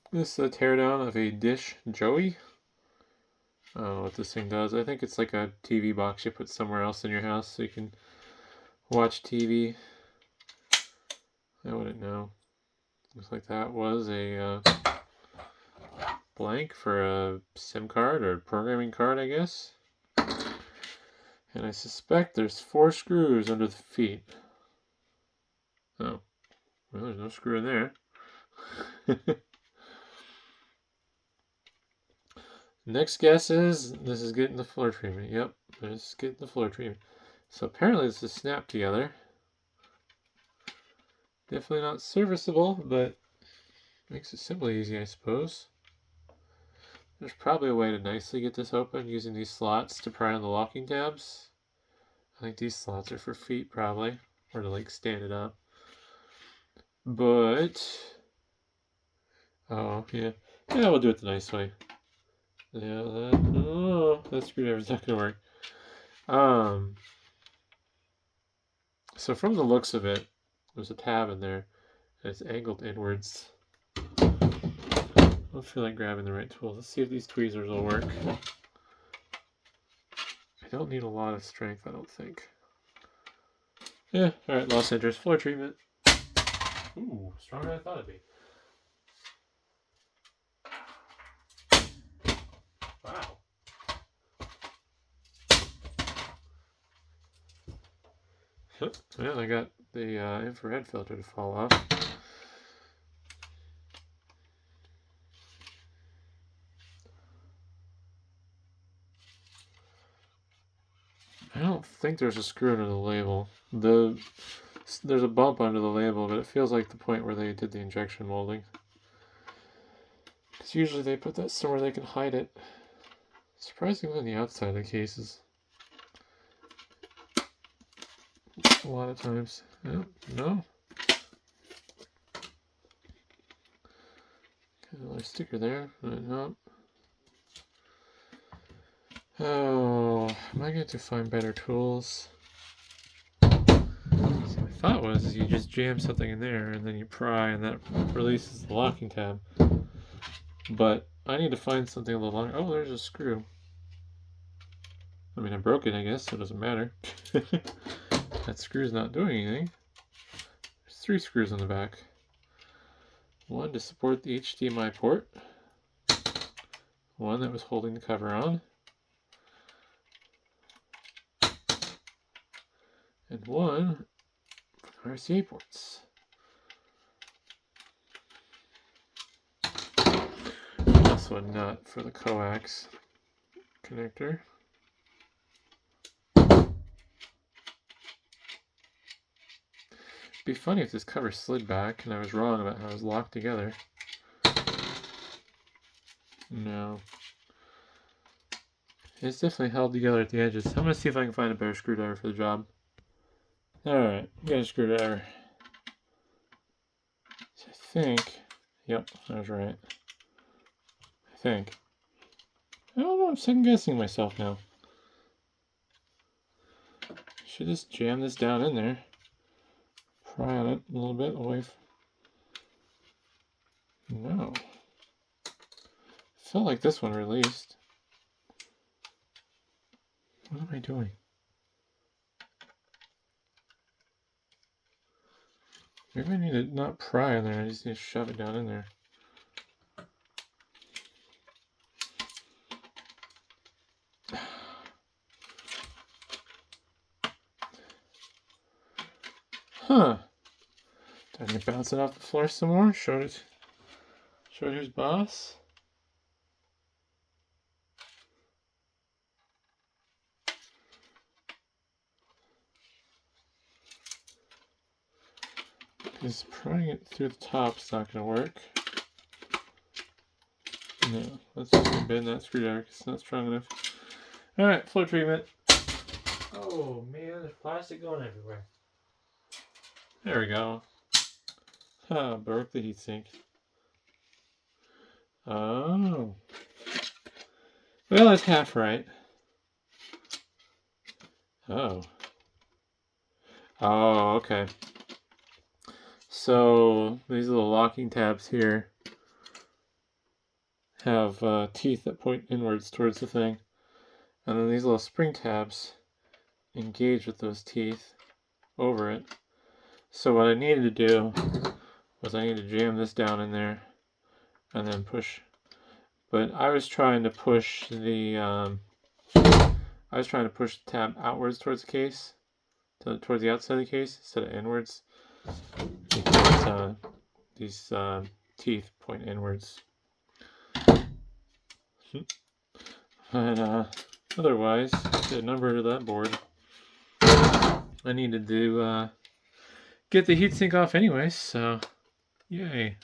This is a teardown of a Dish Joey. I don't know what this thing does. I think it's like a TV box you put somewhere else in your house so you can watch TV. I wouldn't know. Looks like that was a blank for a SIM card or programming card, I guess. And I suspect there's 4 screws under the feet. Oh, well, there's no screw in there. Next guess is this is getting the floor treatment. Yep, this is getting the floor treatment. So apparently this is snapped together. Definitely not serviceable, but makes assembly easy, I suppose. There's probably a way to nicely get this open using these slots to pry on the locking tabs. I think these slots are for feet probably, or to like stand it up. But, oh yeah, we'll do it the nice way. Yeah, that screwdriver's not gonna work. So from the looks of it, there's a tab in there, and it's angled inwards. I don't feel like grabbing the right tool. Let's see if these tweezers will work. I don't need a lot of strength, I don't think. Yeah, alright, lost interest. Floor treatment. Ooh, stronger than I thought it'd be. Wow. Well, I got the infrared filter to fall off. I don't think there's a screw under the label. There's a bump under the label, but it feels like the point where they did the injection molding. Because usually they put that somewhere they can hide it. Surprisingly on the outside of the cases. A lot of times. Oh, no. Another sticker there. No. Oh, am I going to find better tools? See, my thought was you just jam something in there and then you pry and that releases the locking tab. But I need to find something a little longer. Oh, there's a screw. I mean, I broke it, I guess, so it doesn't matter. That screw's not doing anything. There's 3 screws on the back. One to support the HDMI port. One that was holding the cover on. And one for the RCA ports. Also a nut for the coax connector. It'd be funny if this cover slid back and I was wrong about how it was locked together. No. It's definitely held together at the edges. I'm going to see if I can find a better screwdriver for the job. Alright, got a screwdriver. So I think, yep, I was right. I think. I don't know, I'm second guessing myself now. Should just jam this down in there. Pry on it a little bit away. No. Felt like this one released. What am I doing? Maybe I need to not pry in there, I just need to shove it down in there. Huh. Do I need to bounce it off the floor some more? Show it who's boss? Because prying it through the top is not going to work. No, let's just bend that screwdriver because it's not strong enough. Alright, floor treatment. Oh man, there's plastic going everywhere. There we go. Broke the heatsink. Oh. Well, it's half right. Oh. Oh, okay. So, these little locking tabs here have teeth that point inwards towards the thing. And then these little spring tabs engage with those teeth over it. So what I needed to do was I needed to jam this down in there and then push. But I was trying to push the tab outwards towards the case, towards the outside of the case instead of inwards, because these teeth point inwards. But otherwise, get a number to that board. I needed to get the heatsink off anyways, so yay.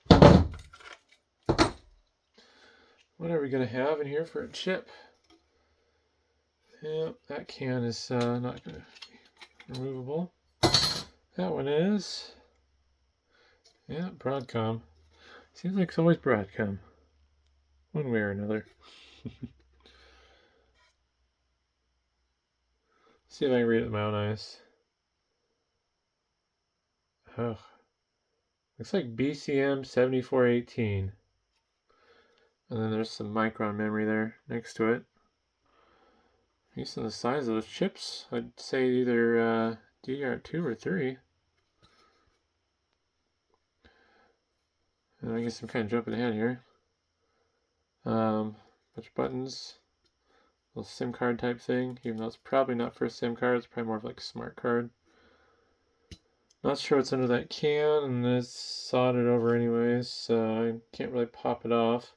Alrighty. What are we going to have in here for a chip? Yep, that can is not going to be removable. That one is. Yeah, Broadcom. Seems like it's always Broadcom. One way or another. See if I can read it with my own eyes. Oh. Looks like BCM 7418. And then there's some Micron memory there next to it. Based on the size of those chips, I'd say either DDR2 or 3. And I guess I'm kind of jumping ahead here. Bunch of buttons. Little SIM card type thing, even though it's probably not for a SIM card, it's probably more of like a smart card. Not sure what's under that can, and it's soldered over anyways, so I can't really pop it off.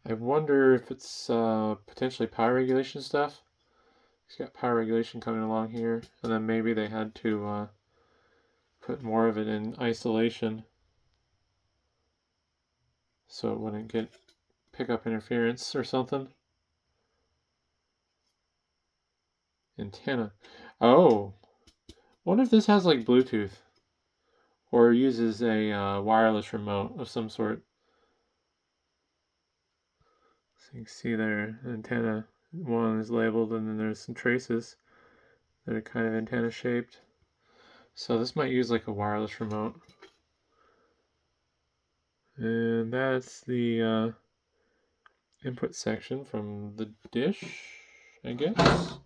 I wonder if it's potentially power regulation stuff. It's got power regulation coming along here, and then maybe they had to put more of it in isolation so it wouldn't pick up interference or something. Antenna. Oh, what if this has like Bluetooth or uses a wireless remote of some sort? So you can see there, antenna 1 is labeled, and then there's some traces that are kind of antenna shaped. So this might use like a wireless remote. And that's the input section from the dish, I guess.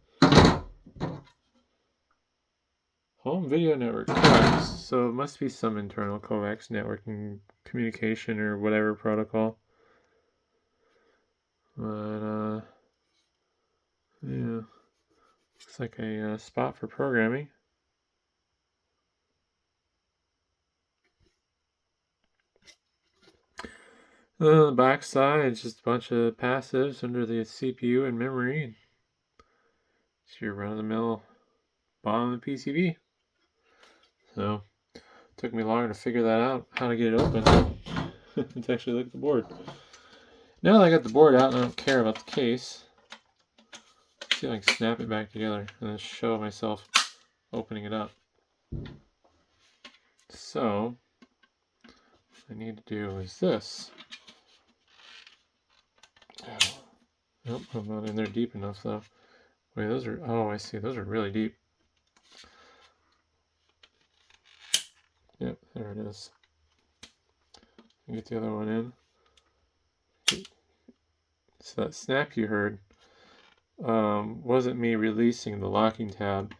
Home video network coax. So it must be some internal coax networking communication or whatever protocol. But yeah, looks like a spot for programming. On the back side, it's just a bunch of passives under the CPU and memory. It's your run-of-the-mill bottom of the PCB. So, it took me longer to figure that out, how to get it open, to actually look at the board. Now that I got the board out and I don't care about the case, let's see if I can snap it back together and then show myself opening it up. So, what I need to do is this. Nope, I'm not in there deep enough though. Wait, those are, oh, I see, those are really deep. Yep, there it is. Get the other one in. So that snap you heard wasn't me releasing the locking tab.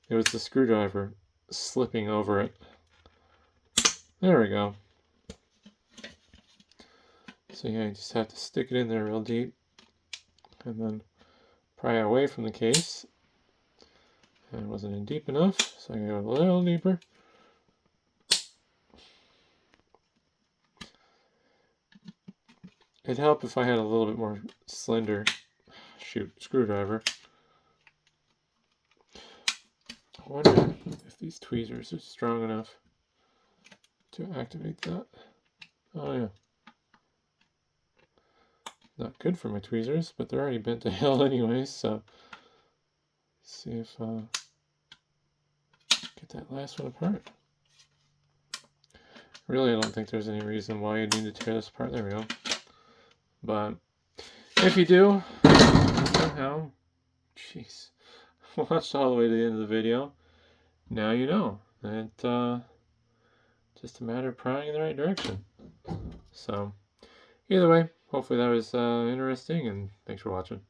It was the screwdriver slipping over it. There we go. So yeah, you just have to stick it in there real deep and then pry away from the case. And it wasn't in deep enough, so I go a little deeper. It'd help if I had a little bit more slender, screwdriver. I wonder if these tweezers are strong enough to activate that. Oh yeah. Not good for my tweezers, but they're already bent to hell anyways, so let's see if get that last one apart. Really, I don't think there's any reason why you need to tear this apart. There we go. But if you do, somehow, jeez, watched all the way to the end of the video, now you know. It's just a matter of prying in the right direction. So, either way, hopefully that was interesting, and thanks for watching.